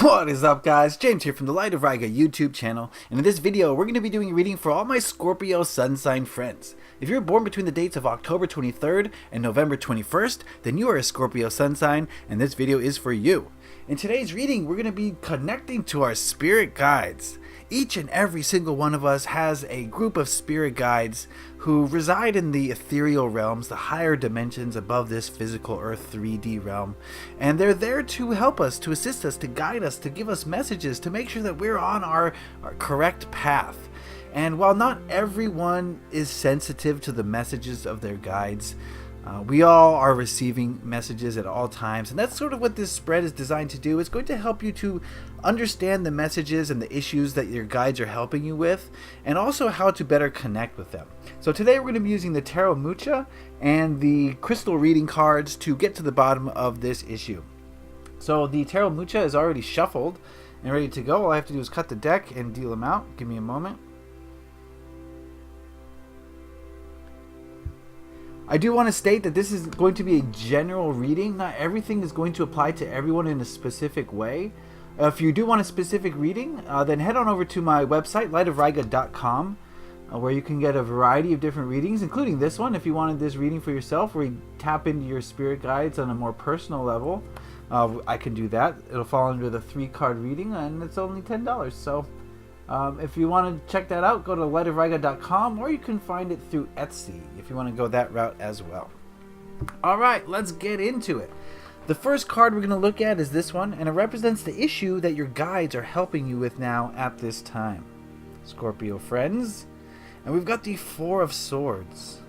What is up, guys? James here from the Light of Riga YouTube channel, and in this video we're going to be doing a reading for all my Scorpio Sun sign friends. If you're born between the dates of October 23rd and November 21st, then you are a Scorpio Sun sign, and this video is for you. In today's reading, we're going to be connecting to our spirit guides. Each and every single one of us has a group of spirit guides who reside in the ethereal realms, the higher dimensions above this physical Earth 3D realm. And they're there to help us, to assist us, to guide us, to give us messages, to make sure that we're on our correct path. And while not everyone is sensitive to the messages of their guides, we all are receiving messages at all times, and that's sort of what this spread is designed to do. It's going to help you to understand the messages and the issues that your guides are helping you with, and also how to better connect with them. So today we're going to be using the Tarot Mucha and the crystal reading cards to get to the bottom of this issue. So the Tarot Mucha is already shuffled and ready to go. All I have to do is cut the deck and deal them out. Give me a moment. I do want to state that this is going to be a general reading. Not everything is going to apply to everyone in a specific way. If you do want a specific reading, then head on over to my website, lightofriga.com, where you can get a variety of different readings, including this one. If you wanted this reading for yourself, where you tap into your spirit guides on a more personal level, I can do that. It'll fall under the 3-card reading, and it's only $10. So if you want to check that out, go to lightofriga.com, or you can find it through Etsy if you want to go that route as well. Alright, let's get into it. The first card we're going to look at is this one, and it represents the issue that your guides are helping you with now at this time, Scorpio friends. And we've got the 4 of Swords.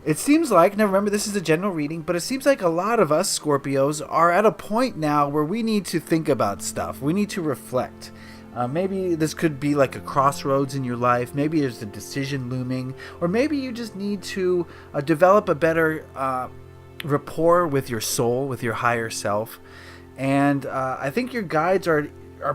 It seems like, now remember this is a general reading, but it seems like a lot of us Scorpios are at a point now where we need to think about stuff. We need to reflect. Maybe this could be like a crossroads in your life. Maybe there's a decision looming. Or maybe you just need to develop a better rapport with your soul, with your higher self. And I think your guides are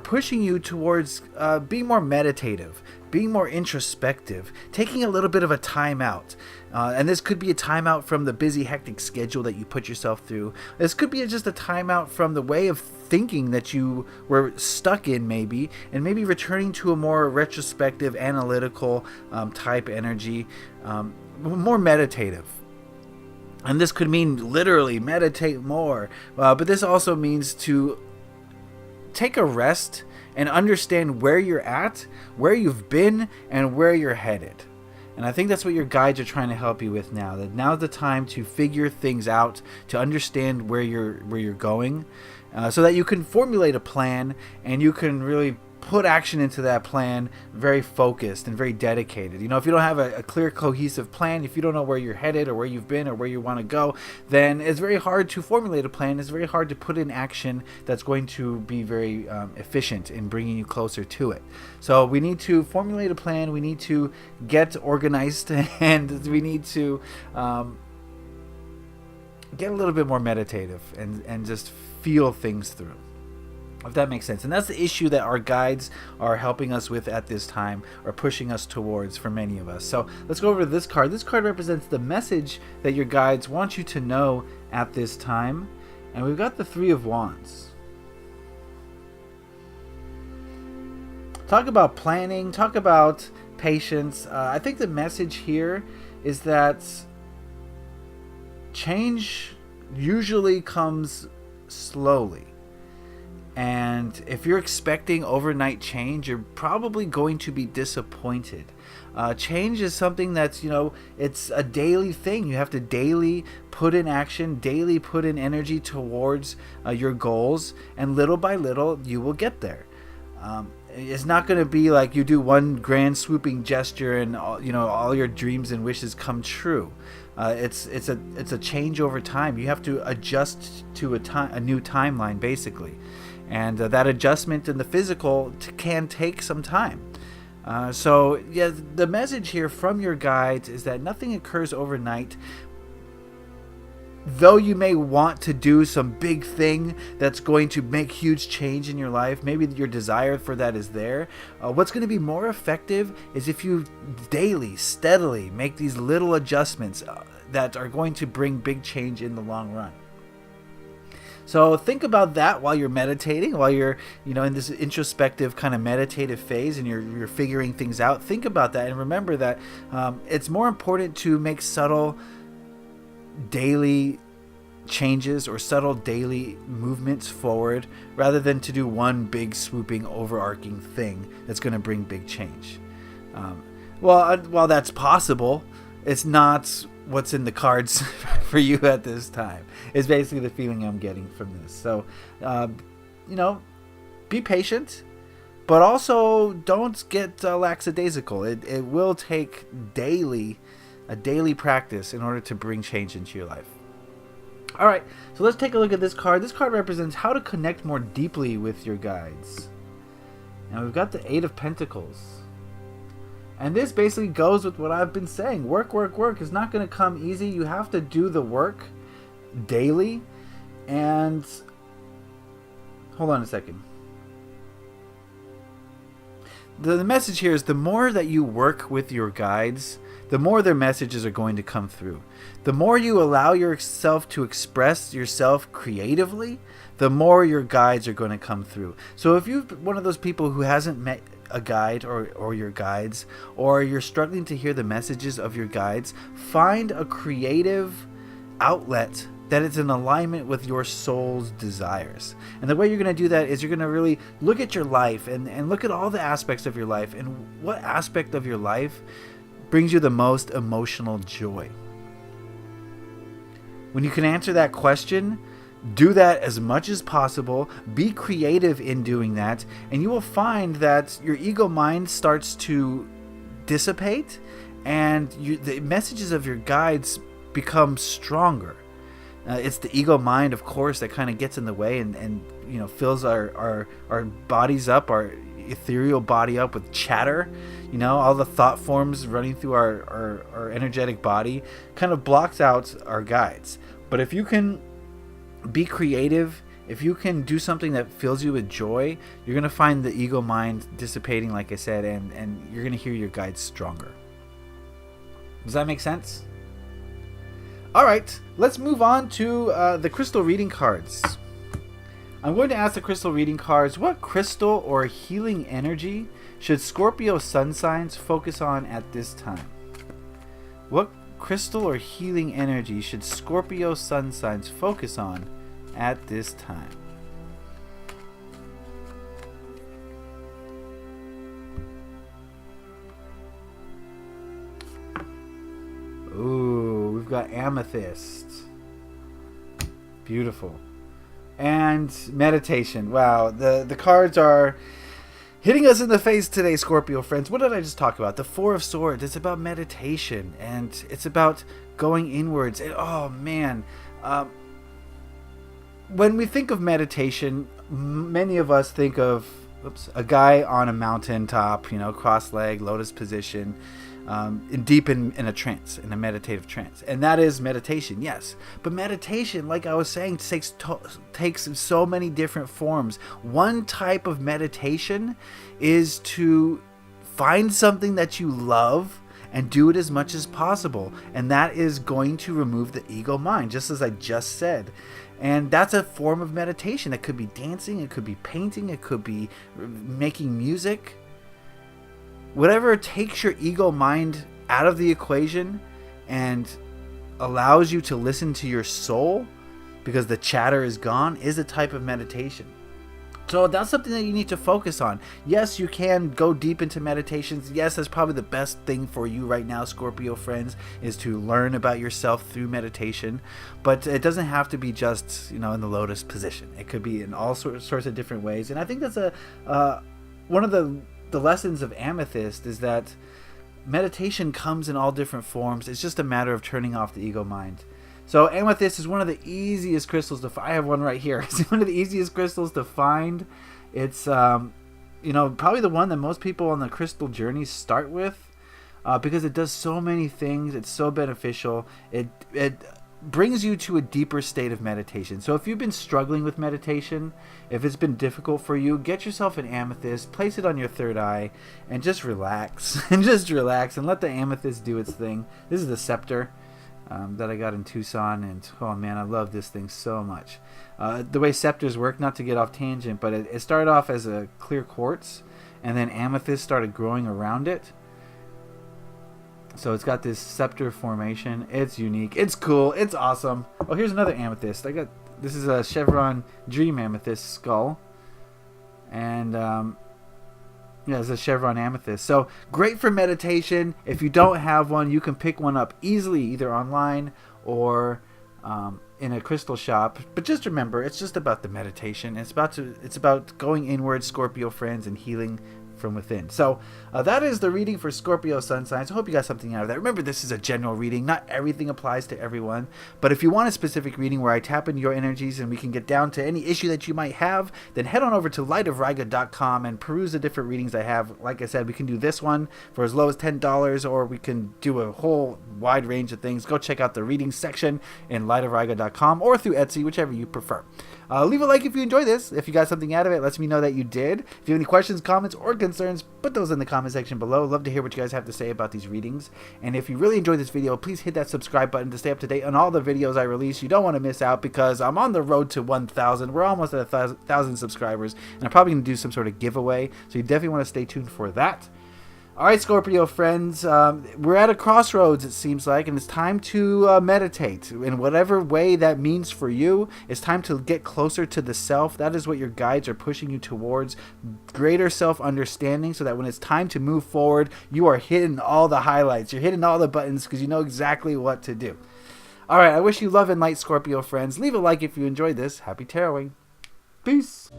pushing you towards being more meditative, being more introspective, taking a little bit of a time out. And this could be a time out from the busy, hectic schedule that you put yourself through. This could be just a time out from the way of thinking that you were stuck in, maybe, and maybe returning to a more retrospective, analytical type energy, more meditative. And this could mean literally meditate more, but this also means to take a rest and understand where you're at, where you've been, and where you're headed. And I think that's what your guides are trying to help you with now. That now's the time to figure things out, to understand where you're going, so that you can formulate a plan and you can really put action into that plan very focused and very dedicated. You know, if you don't have a clear, cohesive plan, if you don't know where you're headed or where you've been or where you want to go, then it's very hard to formulate a plan. It's very hard to put in action that's going to be very efficient in bringing you closer to it. So we need to formulate a plan. We need to get organized, and we need to get a little bit more meditative and just feel things through, if that makes sense. And that's the issue that our guides are helping us with at this time, or pushing us towards for many of us. So let's go over to this card. This card represents the message that your guides want you to know at this time. And we've got the 3 of Wands. Talk about planning, talk about patience. I think the message here is that change usually comes slowly. And if you're expecting overnight change, you're probably going to be disappointed. Change is something that's, it's a daily thing. You have to daily put in action, daily put in energy towards your goals, and little by little, you will get there. It's not going to be like you do one grand swooping gesture and all your dreams and wishes come true. It's a change over time. You have to adjust to a new timeline, basically. And that adjustment in the physical can take some time. So yeah, the message here from your guides is that nothing occurs overnight. Though you may want to do some big thing that's going to make huge change in your life, maybe your desire for that is there, what's going to be more effective is if you daily, steadily make these little adjustments that are going to bring big change in the long run. So think about that while you're meditating, while you're, in this introspective kind of meditative phase, and you're figuring things out. Think about that, and remember that it's more important to make subtle daily changes or subtle daily movements forward rather than to do one big swooping overarching thing that's going to bring big change. While that's possible, it's not what's in the cards for you at this time. It's basically the feeling I'm getting from this. So, be patient, but also don't get lackadaisical. It will take a daily practice in order to bring change into your life. All right, so let's take a look at this card. This card represents how to connect more deeply with your guides. Now we've got the Eight of Pentacles. And this basically goes with what I've been saying. Work is not going to come easy. You have to do the work daily. And hold on a second. The message here is the more that you work with your guides, the more their messages are going to come through. The more you allow yourself to express yourself creatively, the more your guides are going to come through. So if you're one of those people who hasn't met a guide or your guides, or you're struggling to hear the messages of your guides, find a creative outlet that is in alignment with your soul's desires. And the way you're going to do that is you're going to really look at your life and look at all the aspects of your life, and what aspect of your life brings you the most emotional joy. When you can answer that question, do that as much as possible. Be creative in doing that, and you will find that your ego mind starts to dissipate, and the messages of your guides become stronger. It's the ego mind, of course, that kind of gets in the way and fills our bodies up, our ethereal body up with chatter. All the thought forms running through our energetic body kind of blocks out our guides. But if you can be creative, if you can do something that fills you with joy, you're going to find the ego mind dissipating, like I said, and you're going to hear your guides stronger. Does that make sense? All right, let's move on to the crystal reading cards. I'm going to ask the crystal reading cards, what crystal or healing energy should Scorpio sun signs focus on at this time? What crystal or healing energy should Scorpio sun signs focus on at this time? Ooh, we've got amethyst. Beautiful. And meditation. Wow, the cards are hitting us in the face today, Scorpio friends. What did I just talk about? The Four of Swords. It's about meditation, and it's about going inwards. And, oh man, when we think of meditation, many of us think of a guy on a mountaintop, cross-legged, lotus position, deep in a trance, in a meditative trance. And that is meditation, yes. But meditation, like I was saying, takes so many different forms. One type of meditation is to find something that you love and do it as much as possible. And that is going to remove the ego mind, just as I just said. And that's a form of meditation. It could be dancing, it could be painting, it could be making music. Whatever takes your ego mind out of the equation and allows you to listen to your soul because the chatter is gone is a type of meditation. So that's something that you need to focus on. Yes, you can go deep into meditations. Yes, that's probably the best thing for you right now, Scorpio friends, is to learn about yourself through meditation. But it doesn't have to be just, in the lotus position. It could be in all sorts of different ways. And I think that's one of the lessons of amethyst is that meditation comes in all different forms. It's just a matter of turning off the ego mind. So amethyst is one of the easiest crystals to find. I have one right here. It's one of the easiest crystals to find. It's probably the one that most people on the crystal journey start with because it does so many things. It's so beneficial. It brings you to a deeper state of meditation. So if you've been struggling with meditation, if it's been difficult for you, get yourself an amethyst, place it on your third eye, and just relax. And let the amethyst do its thing. This is the scepter. that I got in Tucson, and oh man, I love this thing so much. The way scepters work, not to get off tangent, but it started off as a clear quartz, and then amethyst started growing around it. So it's got this scepter formation. It's unique. It's cool. It's awesome. Oh, here's another amethyst. This is a chevron dream amethyst skull, and yeah, it's a chevron amethyst. So great for meditation. If you don't have one, you can pick one up easily, either online or in a crystal shop. But just remember, it's just about the meditation. It's about going inward, Scorpio friends, and healing from within. So that is the reading for Scorpio Sun signs. I hope you got something out of that. Remember, this is a general reading. Not everything applies to everyone. But if you want a specific reading where I tap into your energies and we can get down to any issue that you might have, then head on over to lightofriga.com and peruse the different readings I have. Like I said, we can do this one for as low as $10, or we can do a whole wide range of things. Go check out the reading section in lightofriga.com or through Etsy, whichever you prefer. Leave a like if you enjoy this. If you got something out of it, lets me know that you did. If you have any questions, comments, or concerns, put those in the comment section below. Love to hear what you guys have to say about these readings. And if you really enjoyed this video, please hit that subscribe button to stay up to date on all the videos I release. You don't want to miss out, because I'm on the road to 1,000. We're almost at 1,000 subscribers, and I'm probably going to do some sort of giveaway, so you definitely want to stay tuned for that. All right, Scorpio friends, we're at a crossroads, it seems like, and it's time to meditate in whatever way that means for you. It's time to get closer to the self. That is what your guides are pushing you towards, greater self-understanding, so that when it's time to move forward, you are hitting all the highlights. You're hitting all the buttons because you know exactly what to do. All right, I wish you love and light, Scorpio friends. Leave a like if you enjoyed this. Happy taroting. Peace.